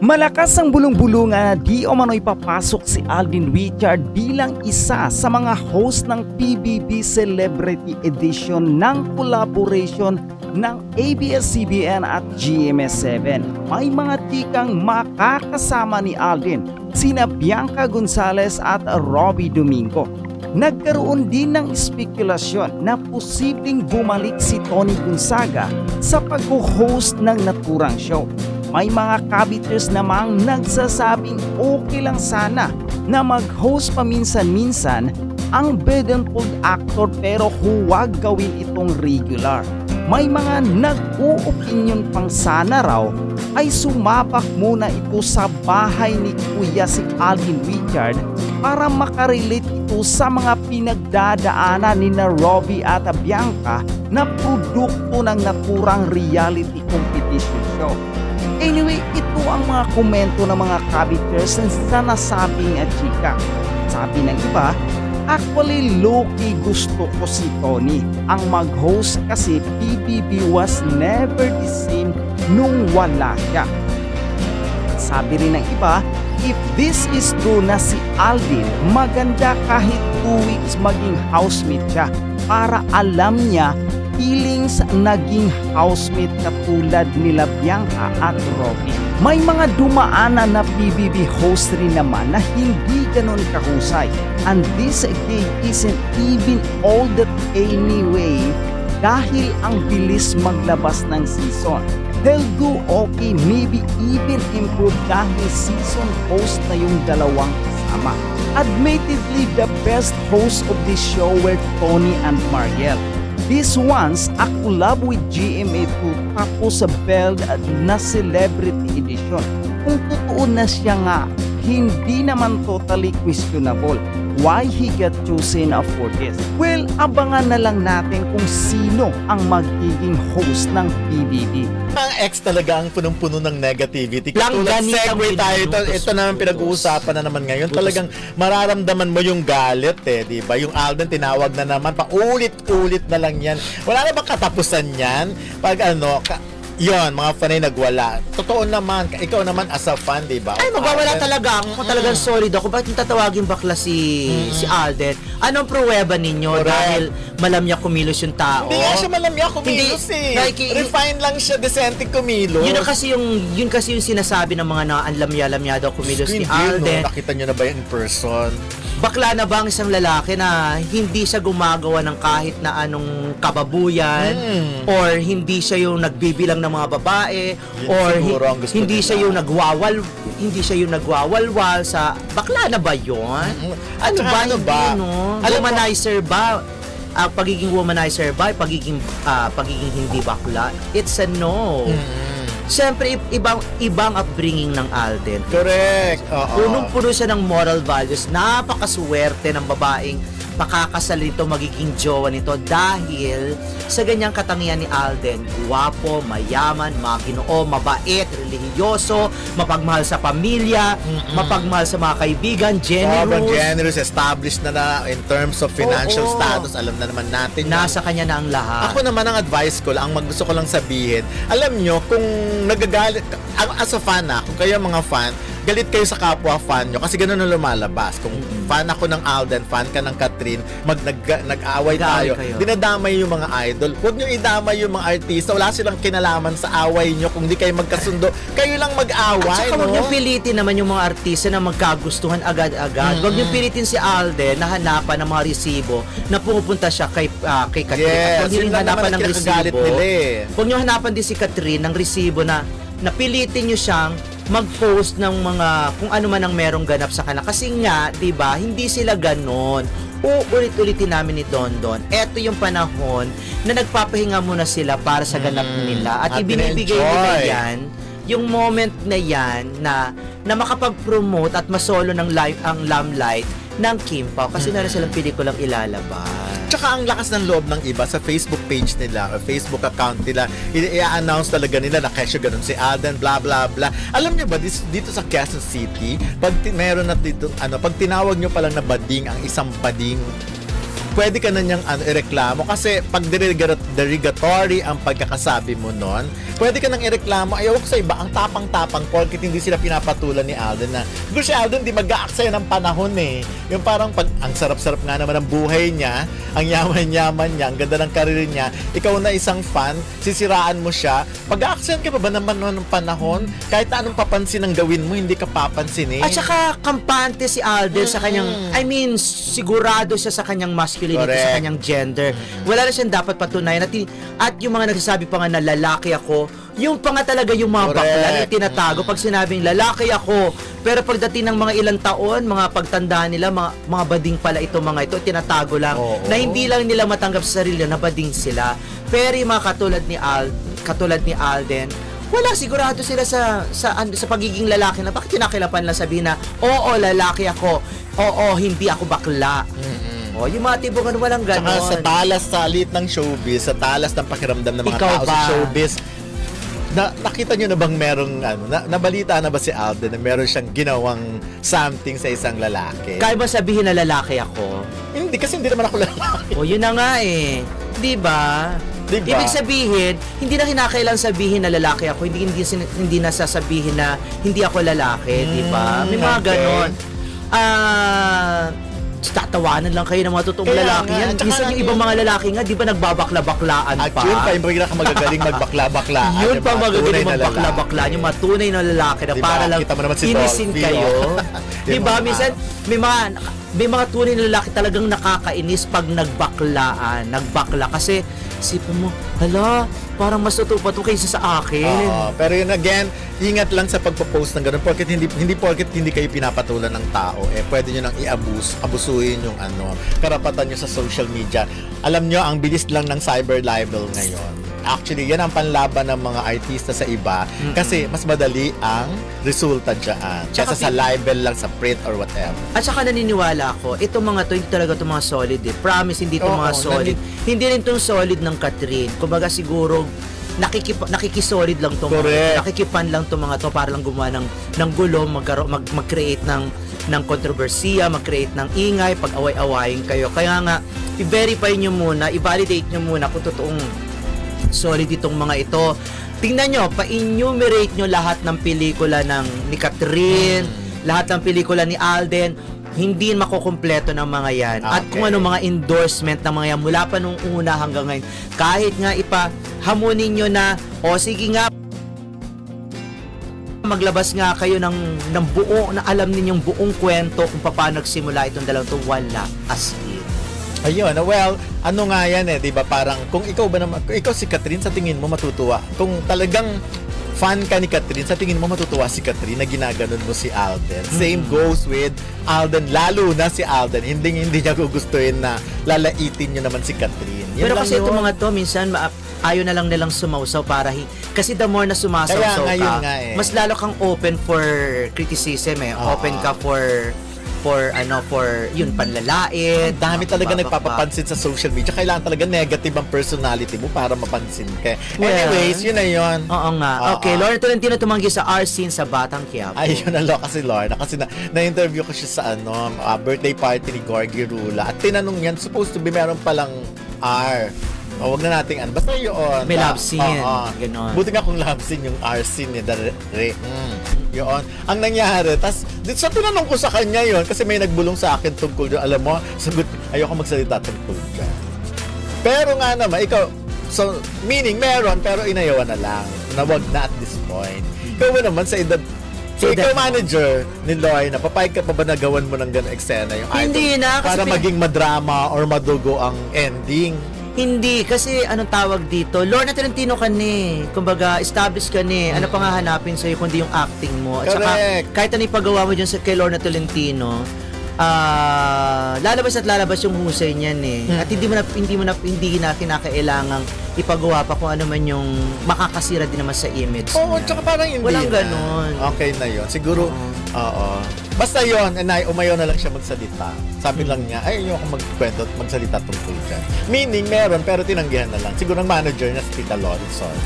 Malakas ang bulong-bulungan na di umano'y papasok si Alden Richard bilang isa sa mga host ng PBB Celebrity Edition ng collaboration ng ABS-CBN at GMS7. May mga tikang makakasama ni Alden, sina Bianca Gonzalez at Robbie Domingo. Nagkaroon din ng spekulasyon na posibleng bumalik si Tony Gonzaga sa pag-host ng naturang show. May mga kabiters namang nagsasabing okay lang sana na mag-host paminsan-minsan ang Bedenpold actor pero huwag gawin itong regular. May mga nag-o-opinion pang sana raw ay sumabak muna ito sa bahay ni Kuya si Alden Richard para makarelate ito sa mga pinagdadaanan ni na Robbie at Bianca na produkto ng naturang reality competition show. Anyway, ito ang mga komento ng mga kabiters sa nasabing chika. Sabi ng iba, actually low-key gusto ko si Tony ang mag-host kasi PBB was never the same nung wala siya. Sabi rin ng iba, if this is true na si Alden, maganda kahit 2 weeks maging housemate siya para alam niya feelings naging housemate katulad nila Bianca at Robbie. May mga dumaanan na PBB host rin naman na hindi ganon kahusay. And this gay isn't even all that anyway dahil ang bilis maglabas ng season. They'll do okay, maybe even improve dahil season host na yung dalawang kasama. Admittedly, the best host of this show were Tony and Mariel. This one's a collab with GMA2 tapos sa Beld na Celebrity Edition. Kung totoo na siya nga, hindi naman totally questionable why he got chosen for this. Well, abangan na lang natin kung sino ang magiging host ng PBB. Ang ex talaga ang punong-puno ng negativity. Katulad segue tayo, ito naman pinag-uusapan na naman ngayon. Talagang mararamdaman mo yung galit di ba? Yung Alden tinawag na naman, paulit-ulit na lang yan. Wala na bang katapusan yan? Pag yon mga fanay nagwala. Totoo naman, ikaw naman as a fan, di ba? Ay, magwawala talaga. Ako talagang solid ako. Bakit yung tatawagin bakla si Alden? Anong pruweba ninyo? Correct. Dahil malamya kumilos yung tao? Hindi nga siya malamya kumilos refine lang siya, decente kumilos. Yun kasi yung sinasabi ng mga naanlamya-lamya daw kumilos ni Alden. Nakita nyo na ba yung in person? Bakla na ba ang isang lalaki na hindi siya gumagawa ng kahit na anong kababuyan or hindi siya yung nagbibilang ng mga babae or hindi siya yung nagwawalwal sa bakla na ba yun? Ano ba? Womanizer ba? Pagiging womanizer ba? Pagiging hindi bakla? It's a no. Siyempre, ibang upbringing ng Alden. Correct. Punong-puno siya ng moral values. Napakaswerte ng babaeng makakasal nito, magiging jowa nito dahil sa ganyang katangian ni Alden. Guwapo, mayaman, maginoo, mabait, relihiyoso, mapagmahal sa pamilya, mapagmahal sa mga kaibigan, generous, established na in terms of financial status. Alam na naman natin. Nasa kanya na ang lahat. Ako naman ang advice ko lang, gusto ko lang sabihin, alam nyo, kung nagagalit, as a fan kung kayo mga fan, galit kayo sa kapwa fan nyo kasi ganun na lumalabas. Kung fan ako ng Alden, fan ka ng Catherine, nag-aaway tayo. Dinadamay yung mga idol. Huwag nyo idamay yung mga artista. Wala silang kinalaman sa away nyo. Kung di kayo magkasundo, kayo lang mag-away. At saka huwag nyo pilitin naman yung mga artista na magkagustuhan agad-agad. Huwag nyo pilitin si Alden na hanapan ng mga resibo na pumupunta siya kay Catherine. Yes, Huwag nyo hanapan ng resibo. Huwag nyo hanapan din si Catherine ng resibo na napilitin nyo siyang mag-post ng mga kung ano man ang merong ganap sa kanila. Kasi nga, 'di ba, hindi sila ganon. Uulit-ulitin namin ni Dondon. Ito yung panahon na nagpapahinga muna sila para sa ganap nila at ibinibigay nila yan, yung moment na yan na makapag-promote at masolo ng live ang limelight ng Kim Pao kasi meron silang pelikulang ilalabas. Tsaka ang lakas ng loob ng iba sa Facebook page nila o Facebook account nila, i-announce talaga nila na kesyo ganun si Alden, blah blah blah. Alam niyo ba dito sa Quezon City, pag meron na dito pag tinawag niyo pa lang na bading ang isang bading pwede ka na niyang ireklamo kasi pag derogatory ang pagkakasabi mo nun, pwede ka nang ireklamo. Ayaw ko sa iba, ang tapang-tapang porket hindi sila pinapatulan ni Alden na, siguro si Alden di mag-aaksaya ng panahon eh. Yung parang pag, ang sarap-sarap nga naman ang buhay niya, ang yaman-yaman niya, ang ganda ng karir niya, ikaw na isang fan, sisiraan mo siya, pag-aaksayan ka pa ba naman ng panahon? Kahit anong papansin ang gawin mo, hindi ka papansinin. At saka kampante si Alden sa kanyang, I mean, sigurado siya sa kanyang masculinity, Correct. sa kanyang gender. Wala na siyang dapat patunayan. At yung mga nagsasabi pa nga na lalaki ako, yung pa nga talaga yung mga Correct. bakla na tinatago pag sinabing lalaki ako. Pero pagdating ng mga ilang taon, mga pagtandaan nila, mga bading pala ito, mga ito, tinatago lang. Oo. Na hindi lang nila matanggap sa sarili na bading sila. Pero yung mga katulad ni Alden, wala, sigurado sila sa pagiging lalaki na bakit kinakilapan lang sabihin na, oo, lalaki ako. Oo, hindi ako bakla. O, yung mga tibungan walang ganon. Tsaka sa talas sa lit ng showbiz, sa talas ng pakiramdam ng mga Ikaw tao ba? sa showbiz, nakita nyo na bang merong, nabalita na ba si Alden na meron siyang ginawang something sa isang lalaki? Kaya ba sabihin na lalaki ako? Hindi, kasi hindi naman ako lalaki. O, yun na nga eh. Di ba? Diba? Ibig sabihin, hindi na kinakailangan sabihin na lalaki ako, hindi na sasabihin na hindi ako lalaki, di ba? May mga okay. ganon. Tatawanan lang kayo ng mga totoong Kaya lalaki nga, yan. tsaka Minsan yung ibang mga lalaki nga, di ba nagbabakla-baklaan At pa? yun pa, yung bigla ka magagaling magbakla-baklaan. Yun yung pa mga magagaling tunay na magbakla-baklaan, lalaki. yung mga tunay na lalaki na Diba? para lang Kita mo naman si inisin Dolphy, kayo. oh. Di Yung ba? mga- Minsan, may mga tunay na lalaki talagang nakakainis pag nagbakla. Kasi, isipin mo, hala, parang mas tutupa to kaysa sa akin. Oo, pero yun again, ingat lang sa pagpo-post ng ganun porket hindi porket hindi kayo pinapatulan ng tao, pwede nyo nang abusuhin yung karapatan nyo sa social media. Alam nyo, ang bilis lang ng cyber libel ngayon. Actually, yan ang panlaban ng mga artista sa iba kasi mas madali ang resulta dyan. Tsaka Kesa sa libel lang sa print or whatever. At saka naniniwala ako, itong mga to, hindi talaga itong mga solid eh. Promise, hindi itong Oo, mga solid. Hindi rin itong solid ng Catherine. Kumbaga siguro, nakikisolid lang itong mga Correct. to. Nakikipan lang itong mga to para lang gumawa ng gulo, mag-create ng kontrobersiya, mag-create ng ingay, pag-away-awayin kayo. Kaya nga, i-verify nyo muna, i-validate nyo muna kung totoong solid itong mga ito. Tingnan nyo, pa-enumerate nyo lahat ng pelikula ni Catherine, lahat ng pelikula ni Alden, hindi makukumpleto ng mga yan. At kung ano mga endorsement ng mga yan mula pa nung una hanggang ngayon. Kahit nga ipahamunin nyo na, o sige nga, maglabas nga kayo ng buo, na alam ninyong buong kwento kung paano nagsimula itong dalawang to, wala as in. Ayun, well, ano nga yan di ba? Parang, kung ikaw si Catherine, sa tingin mo matutuwa. Kung talagang fan ka ni Catherine, sa tingin mo matutuwa si Catherine na ginaganon mo si Alden. Same goes with Alden, lalo na si Alden. Hindi niya gugustuhin na lalaitin niyo naman si Catherine. Yun Pero lang kasi yun. itong mga to, minsan ayaw na lang nilang sumausaw para kasi the more na sumasawsaw Kaya ka, nga mas lalo kang open for criticism open ka for yun, panlalait. Dami talaga nagpapapansin sa social media. Kailangan talaga negative ang personality mo para mapansin ka. Well, anyways, yun na yun. Oo nga. Okay, Lorna Tolentino tumanggi sa R-scene sa Batang Quiapo. Ayun ang loka si Lorna kasi na-interview ko siya sa birthday party ni Gorgie Rula at tinanong niyan, supposed to be meron palang R. Wag na nating basta yun. May love scene. Ganon. Buti nga kung love scene yung R scene yun. Ang nangyari, tas sa tinanong ko sa kanya yun kasi may nagbulong sa akin tungkol doon. Alam mo, sagot, ayoko magsalita tungkol dyan. Pero nga naman, ikaw, so, meaning meron, pero inayawan na lang. Na wag na at this point. Ikaw naman sa edad, so ikaw manager ni Lorna, papayag ka pa ba na gawan mo ng gano'ng eksena yung Hindi idol? na, kasi para maging madrama or madugo ang ending. Hindi, kasi anong tawag dito? Lorna Tolentino ka ni. Kumbaga, established ka ni. Ano pang hahanapin sa'yo kundi yung acting mo? At saka, kahit ano ipagawa mo dyan kay Lorna Tolentino, lalabas yung husay niyan At hindi na kinakailangang ipagawa pa kung ano man yung makakasira din naman sa image Oo, niya. tsaka parang hindi Walang na. ganon. Okay na yun. Siguro, oo. Basta yun, umayaw na lang siya magsalita. Sabi lang niya, ayoko magkwento at magsalita tungkol dyan. Meaning, meron, pero tinanggihan na lang. Siguro ang manager niya si Tita Lorison.